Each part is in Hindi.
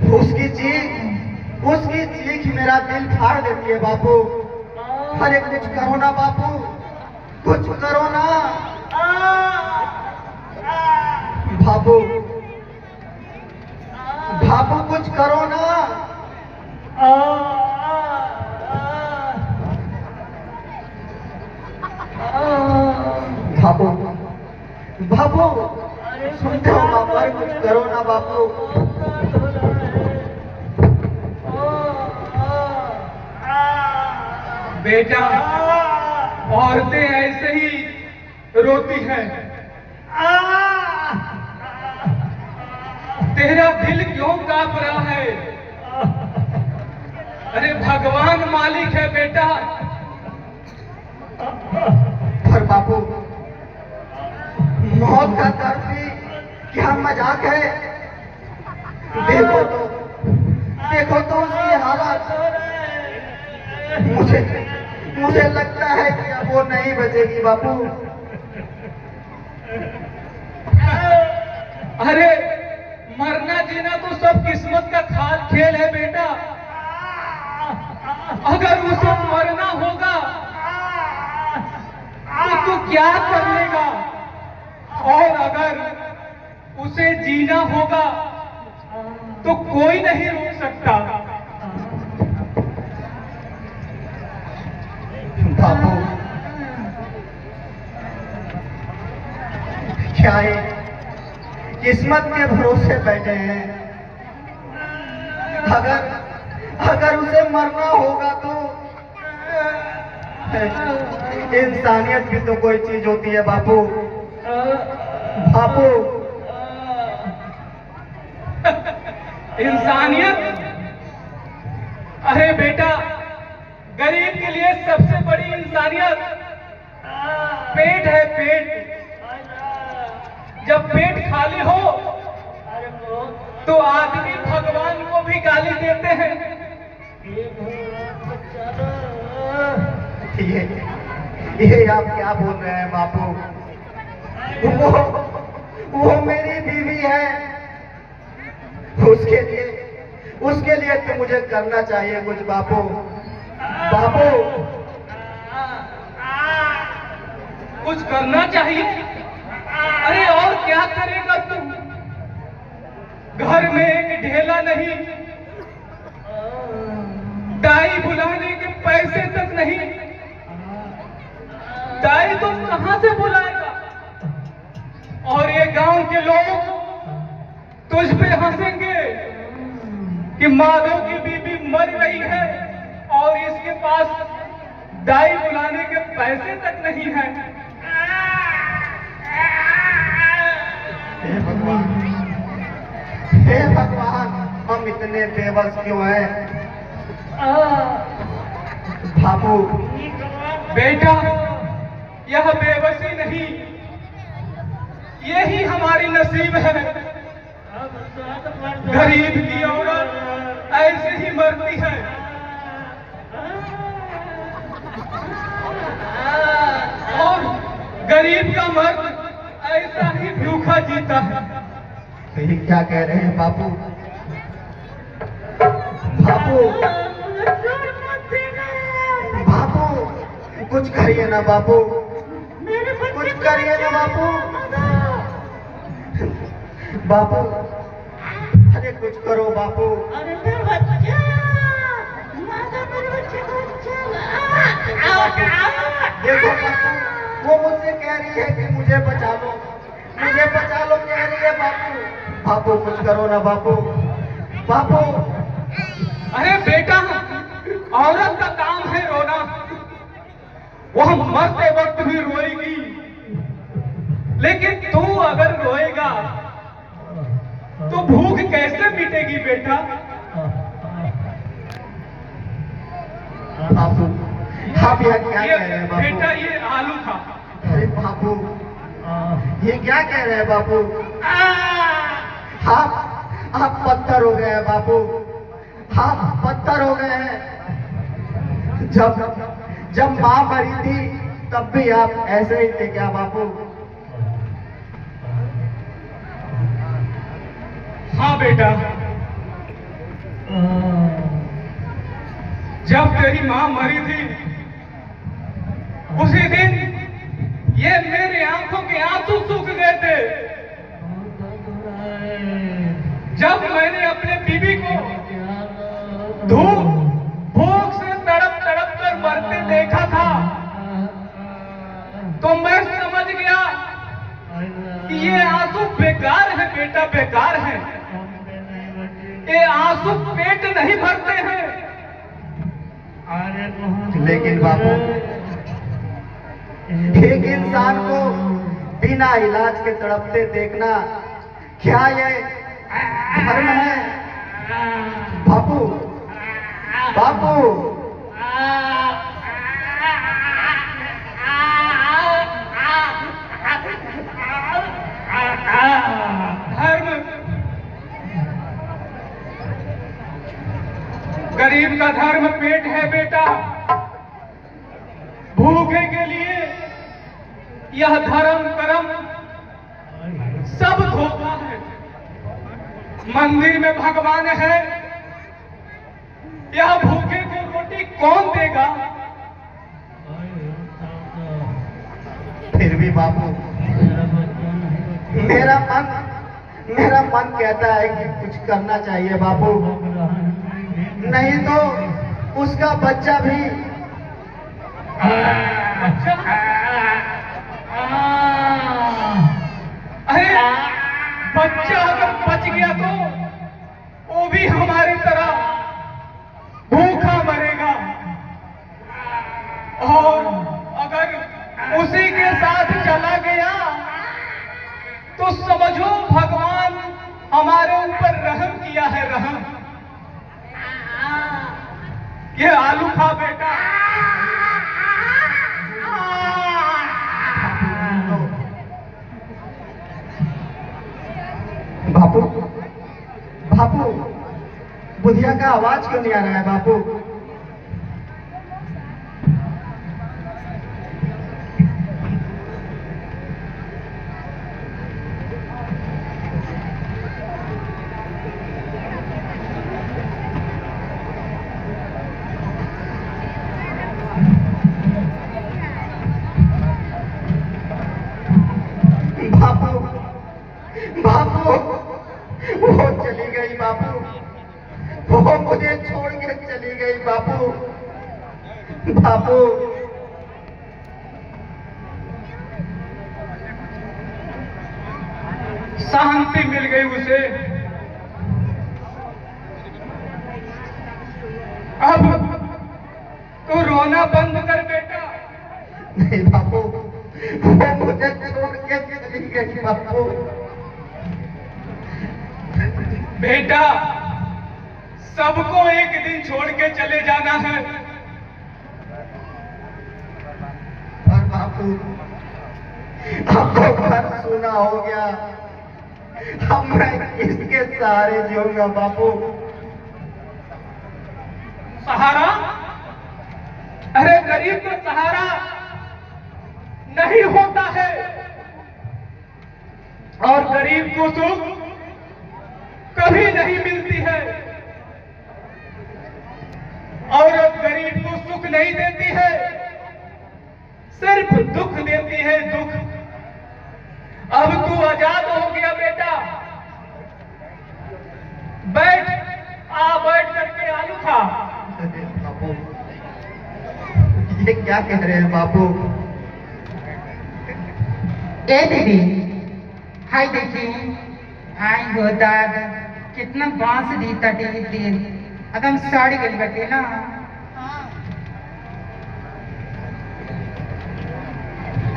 उसकी चीख मेरा दिल फाड़ देती है बापू। अरे कुछ करो ना बापू, कुछ करो ना बापू, बापू कुछ करो ना। बापू बापू सुनते हो बापू, अरे कुछ करो ना बापू। बेटा, औरतें ऐसे ही रोती हैं। तेरा दिल क्यों कांप रहा है? अरे भगवान मालिक है बेटा। पर बापू, मौत का दर्द भी क्या मजाक है? देखो तो उसकी हालत। मुझे लगता है कि अब वो नहीं बचेगी बापू। अरे मरना जीना तो सब किस्मत का खेल है बेटा। अगर उसे मरना होगा तो तू क्या कर लेगा, और अगर उसे जीना होगा तो कोई नहीं रोक सकता। बापू क्या है, किस्मत के भरोसे बैठे हैं। अगर उसे मरना होगा तो इंसानियत भी तो कोई चीज होती है बापू। बापू इंसानियत? अरे बेटा, गरीब के लिए सबसे बड़ी इंसानियत पेट है, पेट। जब पेट खाली हो तो आदमी भगवान को भी गाली देते हैं। ये आप क्या बोल रहे हैं बापू? वो मेरी बीवी है। उसके लिए तो मुझे करना चाहिए कुछ बापू। बापू कुछ करना चाहिए? अरे और क्या करेगा तू? घर में एक ढेला नहीं, दाई बुलाने के पैसे तक नहीं। दाई तो कहां से बुलाएगा? और ये गांव के लोग तुझ पे हंसेंगे कि माधव की बीबी मर रही है और इसके पास दाई बुलाने के पैसे तक नहीं है। हे भगवान, हम इतने बेबस क्यों हैं? बापू बेटा, यह बेबसी नहीं, यही हमारी नसीब है। गरीब की औरत ऐसे ही मरती है और गरीब का मर्द ऐसा ही भूखा जीता है। ये क्या कह रहे हैं बापू? बापू बापू कुछ करिए ना बापू, कुछ करिए ना बापू। बापू अरे कुछ करो बापू। देखो बापू, वो मुझसे कह रही है कि मुझे बचा लो, मुझे बचा लो कह रही है बापू। बापू कुछ करो ना बापू। बापू अरे बेटा, औरत का काम है रोना, वह मरते वक्त भी रोएगी। लेकिन तू अगर रोएगा तो भूख कैसे मिटेगी बेटा? बापू आप यह क्या कह रहे हैं बापू? बेटा ये आलू था। अरे बापू ये क्या कह रहे हैं बापू? आप पत्थर हो गए हैं बापू, आप पत्थर हो गए हैं। जब माँ मरी थी तब भी आप ऐसे ही थे क्या बापू? हाँ बेटा, जब तेरी माँ मरी थी उसी दिन ये मेरी आंखों के आंसू सूख गए थे। जब मैंने अपने बीबी को धूप भूख से तड़प तड़प कर मरते देखा था तो मैं समझ गया कि ये आंसू बेकार है बेटा, बेकार है। ये आंसू पेट नहीं भरते हैं। लेकिन बापू, एक इंसान को बिना इलाज के तड़पते देखना क्या ये धर्म है? बापू, बापू, धर्म, गरीब का धर्म पेट है बेटा। भूखे के लिए यह धर्म कर्म सब धोखा है। मंदिर में भगवान है, यह भूखे को रोटी कौन देगा? फिर भी बापू, मेरा मन कहता है कि कुछ करना चाहिए बापू, नहीं तो उसका बच्चा भी। अच्छा, अरे बच्चा अगर बच गया तो वो भी हमारी तरह भूखा मरेगा, और अगर उसी के साथ चला गया तो समझो भगवान हमारे ऊपर रहम किया है, रहम। ये आलू खा बेटा। बापू, बापू, बुधिया का आवाज क्यों नहीं आ रहा है बापू? बापू, बापू, वो चली गई बापू, वो मुझे छोड़ के चली गई बापू। बापू, शांति मिल गई उसे। अब तू रोना बंद कर बेटा। नहीं बापू, वो मुझे छोड़ के चली गई बापू। बेटा, सबको एक दिन छोड़ के चले जाना है। और बापू, अब तो घर सूना हो गया, अब मैं किसके सहारे जीऊंगा बापू? सहारा? अरे गरीब को सहारा नहीं होता है, और गरीब को सुख कभी नहीं मिलती है। औरत गरीब को सुख नहीं देती है, सिर्फ दुख देती है, दुख। अब तू आजाद हो गया बेटा। बैठ, बैठ करके आलू खा। अरे बापू, ये क्या कह रहे हैं बापू? ए दीदी, हाय देखी, आई हो दादा, कितना बांस दी तटी दी, एकदम साड़ी गई बैठे ना।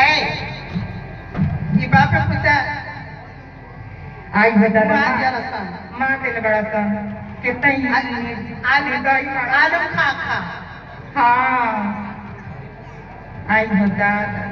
ए, ये बाप का पिता आई हो दादा, मार दिल बड़ा सा, कितना ही आलू खा खा। हाँ, आई हो दादा।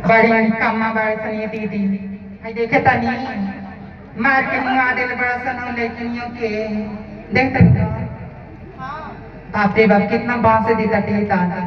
बड़ी कम्मा बड़ी सनी दीदी हाय देखे तानी मार के मुआ देले बड़ा सन लेकिन के देख तक बाप रे बाप कितना बांस देता टे दादा